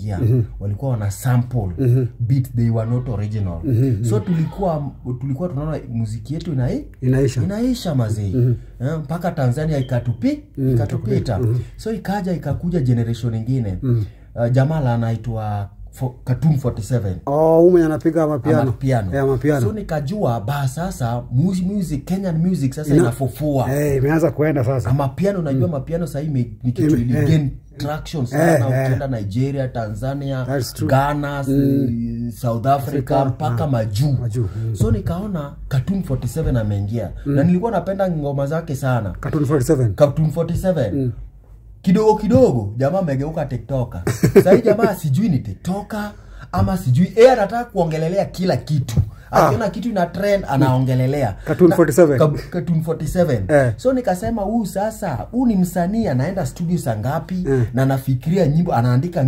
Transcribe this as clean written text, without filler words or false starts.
kuingia walikuwa wana sample beat, they were not original. So tulikuwa tunaona muziki yetu inaisha mazee. Mpaka Tanzania ikatupita. So ikakuja generation nyingine. Jamaa anaitwa Cartoon 47. Ume anapiga mapiano. Mapiano. So nikajua sasa music, Kenyan music sasa inafufua. Imeanza kuenda sasa. Mapiano, unajua mapiano sasa ni kitu gain traction sana ukienda Nigeria, Tanzania, Ghana, South Africa mpaka majuu. So nikaona Cartoon 47 ameingia. Na nilikuwa napenda ngoma zake sana. Cartoon 47. Kidogo jamaa amegeuka TikToker. Sasa hii jamaa sijui ni TikToker ama sijui anataka kuongelelea kila kitu. Akiona kitu ina trend anaongelelea. Cartoon 47. So nikasema sasa ni msanii anaenda studio saa ngapi na anafikiria nyimbo, anaandika